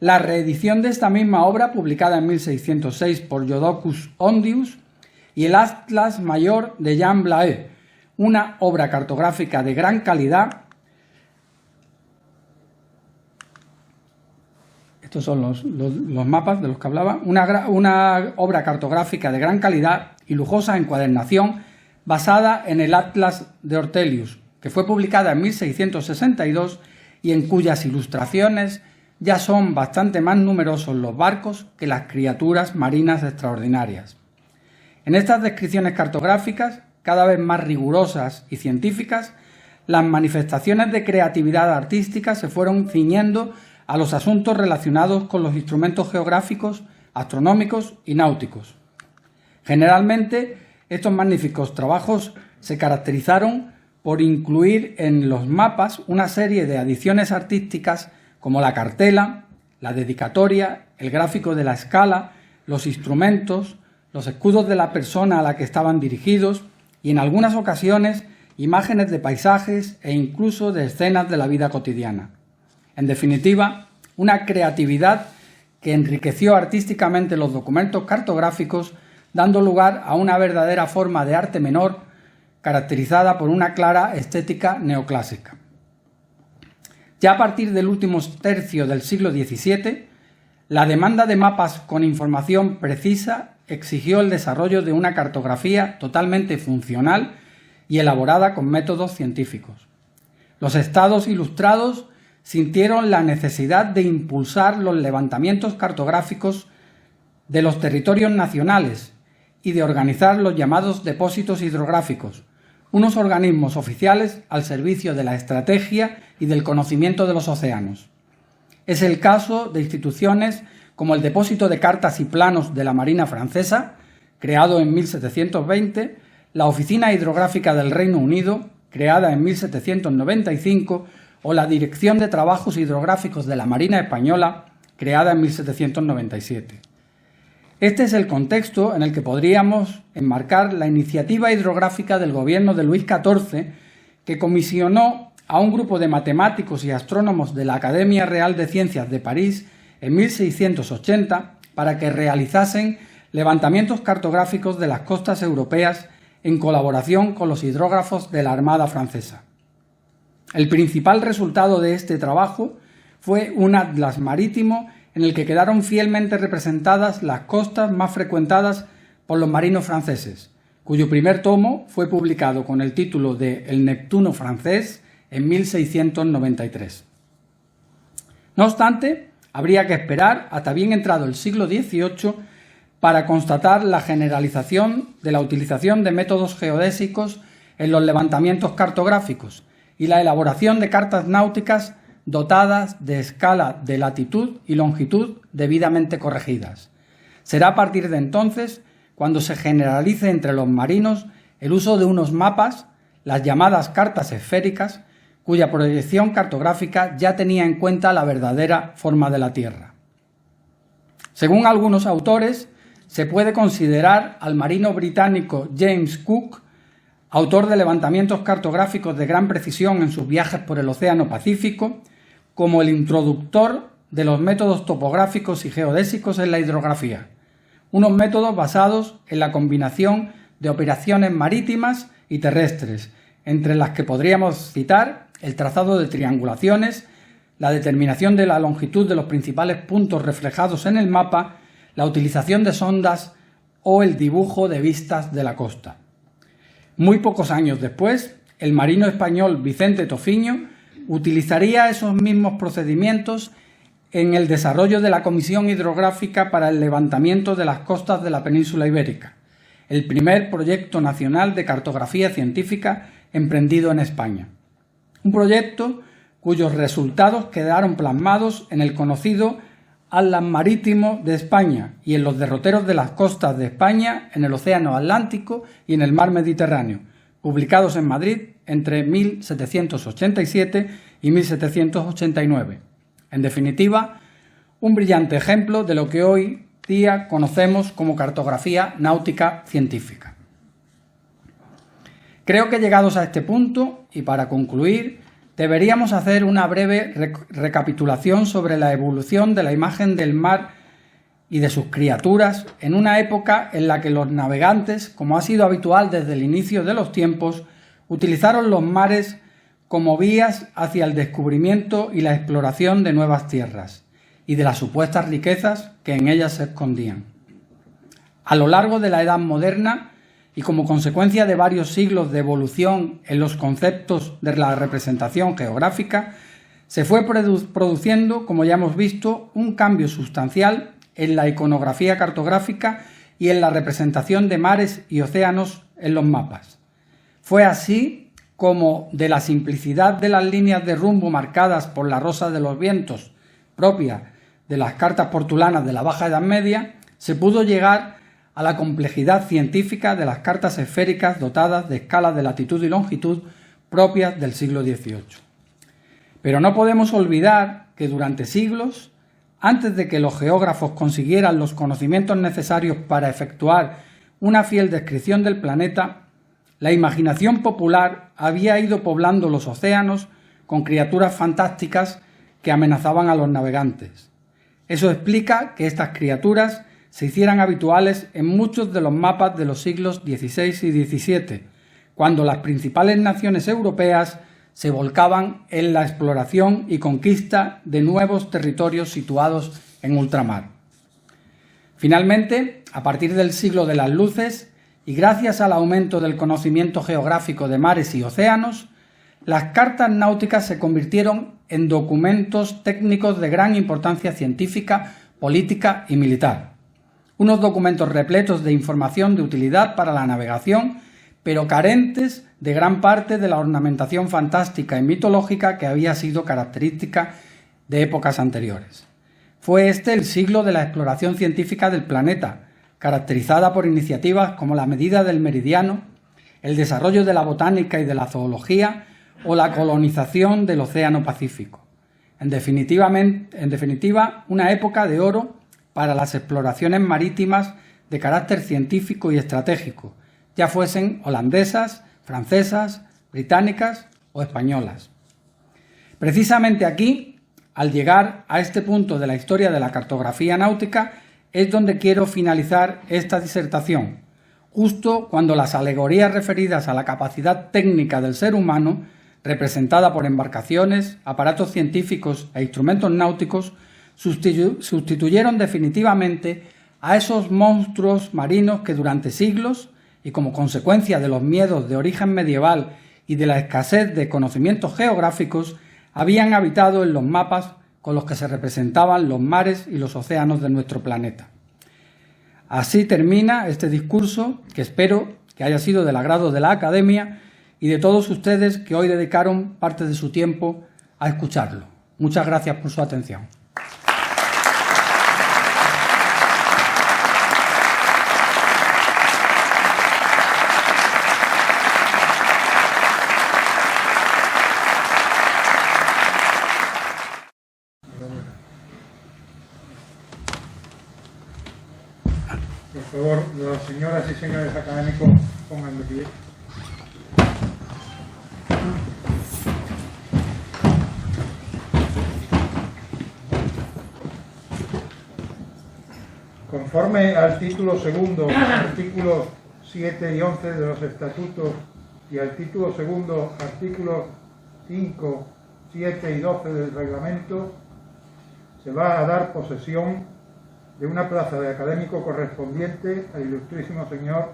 la reedición de esta misma obra, publicada en 1606 por Jodocus Hondius, y el Atlas Mayor de Jean Blaeu, una obra cartográfica de gran calidad. Estos son los mapas de los que hablaba. Una obra cartográfica de gran calidad y lujosa encuadernación basada en el Atlas de Ortelius, que fue publicada en 1662 y en cuyas ilustraciones ya son bastante más numerosos los barcos que las criaturas marinas extraordinarias. En estas descripciones cartográficas, cada vez más rigurosas y científicas, las manifestaciones de creatividad artística se fueron ciñendo a los asuntos relacionados con los instrumentos geográficos, astronómicos y náuticos. Generalmente, estos magníficos trabajos se caracterizaron por incluir en los mapas una serie de adiciones artísticas como la cartela, la dedicatoria, el gráfico de la escala, los instrumentos, los escudos de la persona a la que estaban dirigidos y, en algunas ocasiones, imágenes de paisajes e incluso de escenas de la vida cotidiana. En definitiva, una creatividad que enriqueció artísticamente los documentos cartográficos, dando lugar a una verdadera forma de arte menor caracterizada por una clara estética neoclásica. Ya a partir del último tercio del siglo XVII, la demanda de mapas con información precisa exigió el desarrollo de una cartografía totalmente funcional y elaborada con métodos científicos. Los estados ilustrados sintieron la necesidad de impulsar los levantamientos cartográficos de los territorios nacionales y de organizar los llamados depósitos hidrográficos, unos organismos oficiales al servicio de la estrategia y del conocimiento de los océanos. Es el caso de instituciones como el Depósito de Cartas y Planos de la Marina Francesa, creado en 1720, la Oficina Hidrográfica del Reino Unido, creada en 1795, o la Dirección de Trabajos Hidrográficos de la Marina Española, creada en 1797. Este es el contexto en el que podríamos enmarcar la iniciativa hidrográfica del gobierno de Luis XIV, que comisionó a un grupo de matemáticos y astrónomos de la Academia Real de Ciencias de París en 1680 para que realizasen levantamientos cartográficos de las costas europeas en colaboración con los hidrógrafos de la Armada francesa. El principal resultado de este trabajo fue un atlas marítimo en el que quedaron fielmente representadas las costas más frecuentadas por los marinos franceses, cuyo primer tomo fue publicado con el título de El Neptuno francés en 1693. No obstante, habría que esperar hasta bien entrado el siglo XVIII para constatar la generalización de la utilización de métodos geodésicos en los levantamientos cartográficos y la elaboración de cartas náuticas dotadas de escala de latitud y longitud debidamente corregidas. Será a partir de entonces cuando se generalice entre los marinos el uso de unos mapas, las llamadas cartas esféricas, cuya proyección cartográfica ya tenía en cuenta la verdadera forma de la Tierra. Según algunos autores, se puede considerar al marino británico James Cook, autor de levantamientos cartográficos de gran precisión en sus viajes por el Océano Pacífico, como el introductor de los métodos topográficos y geodésicos en la hidrografía, unos métodos basados en la combinación de operaciones marítimas y terrestres, entre las que podríamos citar el trazado de triangulaciones, la determinación de la longitud de los principales puntos reflejados en el mapa, la utilización de sondas o el dibujo de vistas de la costa. Muy pocos años después, el marino español Vicente Tofiño utilizaría esos mismos procedimientos en el desarrollo de la Comisión Hidrográfica para el Levantamiento de las Costas de la Península Ibérica, el primer proyecto nacional de cartografía científica emprendido en España. Un proyecto cuyos resultados quedaron plasmados en el conocido Atlas Marítimo de España y en los derroteros de las costas de España en el Océano Atlántico y en el Mar Mediterráneo, publicados en Madrid entre 1787 y 1789. En definitiva, un brillante ejemplo de lo que hoy día conocemos como cartografía náutica científica. Creo que llegados a este punto, y para concluir, deberíamos hacer una breve recapitulación sobre la evolución de la imagen del mar y de sus criaturas en una época en la que los navegantes, como ha sido habitual desde el inicio de los tiempos, utilizaron los mares como vías hacia el descubrimiento y la exploración de nuevas tierras y de las supuestas riquezas que en ellas se escondían. A lo largo de la Edad Moderna, y como consecuencia de varios siglos de evolución en los conceptos de la representación geográfica, se fue produciendo, como ya hemos visto, un cambio sustancial en la iconografía cartográfica y en la representación de mares y océanos en los mapas. Fue así como de la simplicidad de las líneas de rumbo marcadas por la rosa de los vientos, propia de las cartas portulanas de la Baja Edad Media, se pudo llegar a la complejidad científica de las cartas esféricas dotadas de escalas de latitud y longitud propias del siglo XVIII. Pero no podemos olvidar que durante siglos, antes de que los geógrafos consiguieran los conocimientos necesarios para efectuar una fiel descripción del planeta, la imaginación popular había ido poblando los océanos con criaturas fantásticas que amenazaban a los navegantes. Eso explica que estas criaturas se hicieran habituales en muchos de los mapas de los siglos XVI y XVII, cuando las principales naciones europeas se volcaban en la exploración y conquista de nuevos territorios situados en ultramar. Finalmente, a partir del siglo de las luces, y gracias al aumento del conocimiento geográfico de mares y océanos, las cartas náuticas se convirtieron en documentos técnicos de gran importancia científica, política y militar. Unos documentos repletos de información de utilidad para la navegación, pero carentes de gran parte de la ornamentación fantástica y mitológica que había sido característica de épocas anteriores. Fue este el siglo de la exploración científica del planeta, caracterizada por iniciativas como la medida del meridiano, el desarrollo de la botánica y de la zoología o la colonización del Océano Pacífico. En definitiva, una época de oro para las exploraciones marítimas de carácter científico y estratégico, ya fuesen holandesas, francesas, británicas o españolas. Precisamente aquí, al llegar a este punto de la historia de la cartografía náutica, es donde quiero finalizar esta disertación, justo cuando las alegorías referidas a la capacidad técnica del ser humano, representada por embarcaciones, aparatos científicos e instrumentos náuticos, sustituyeron definitivamente a esos monstruos marinos que durante siglos, y como consecuencia de los miedos de origen medieval y de la escasez de conocimientos geográficos, habían habitado en los mapas con los que se representaban los mares y los océanos de nuestro planeta. Así termina este discurso, que espero que haya sido del agrado de la Academia y de todos ustedes que hoy dedicaron parte de su tiempo a escucharlo. Muchas gracias por su atención. Por favor, las señoras y señores académicos, pongan de pie. Conforme al título segundo, artículos 7 y 11 de los estatutos y al título segundo, artículos 5, 7 y 12 del reglamento, se va a dar posesión de una plaza de académico correspondiente al ilustrísimo señor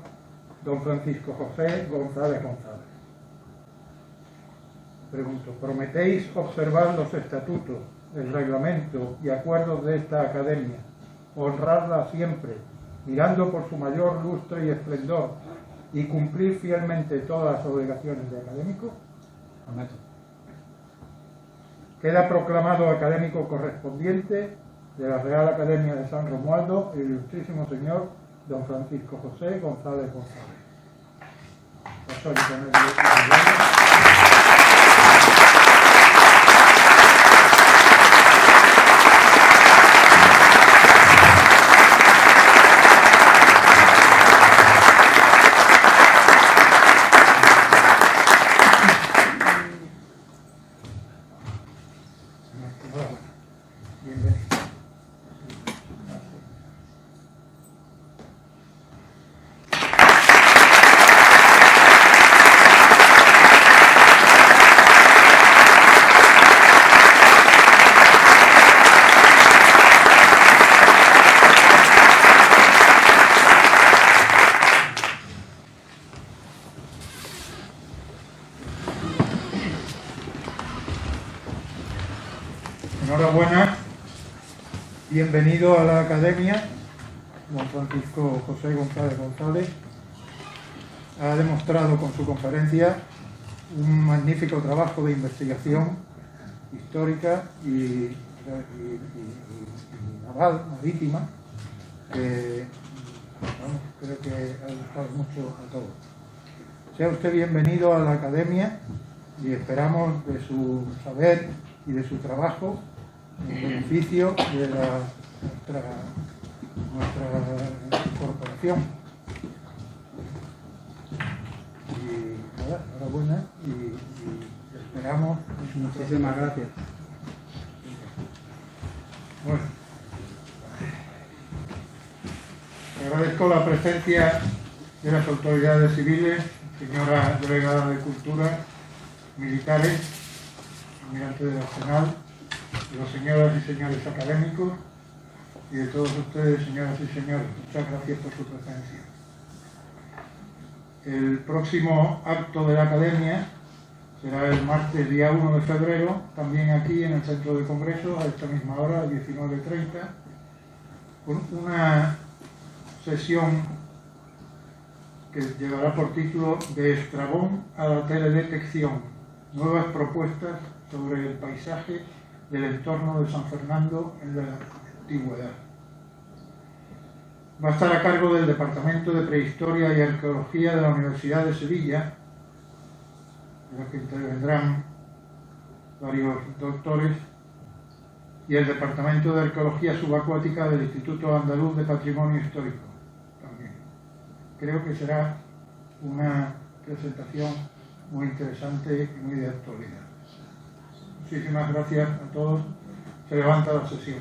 don Francisco José González González. Pregunto, ¿prometéis observar los estatutos, el reglamento y acuerdos de esta academia, honrarla siempre, mirando por su mayor lustre y esplendor, y cumplir fielmente todas las obligaciones de académico? Prometo. Queda proclamado académico correspondiente de la Real Academia de San Romualdo, el ilustrísimo señor don Francisco José González González. Enhorabuena, bienvenido a la Academia, don Francisco José González González. Ha demostrado con su conferencia un magnífico trabajo de investigación histórica y naval, marítima, que creo que ha gustado mucho a todos. Sea usted bienvenido a la Academia y esperamos de su saber y de su trabajo en beneficio de nuestra corporación. Y nada, enhorabuena y esperamos. Muchísimas gracias. Bueno, agradezco la presencia de las autoridades civiles, señora delegada de Cultura, militares, almirante del Arsenal, de las señoras y señores académicos y de todos ustedes, señoras y señores. Muchas gracias por su presencia. El próximo acto de la Academia será el martes día 1 de febrero, también aquí en el Centro de Congresos, a esta misma hora, a 19:30, con una sesión que llevará por título De Estrabón a la teledetección, nuevas propuestas sobre el paisaje del entorno de San Fernando en la antigüedad. Va a estar a cargo del Departamento de Prehistoria y Arqueología de la Universidad de Sevilla, en los que intervendrán varios doctores, y el Departamento de Arqueología Subacuática del Instituto Andaluz de Patrimonio Histórico también. Creo que será una presentación muy interesante y muy de actualidad. Muchísimas gracias a todos. Se levanta la sesión.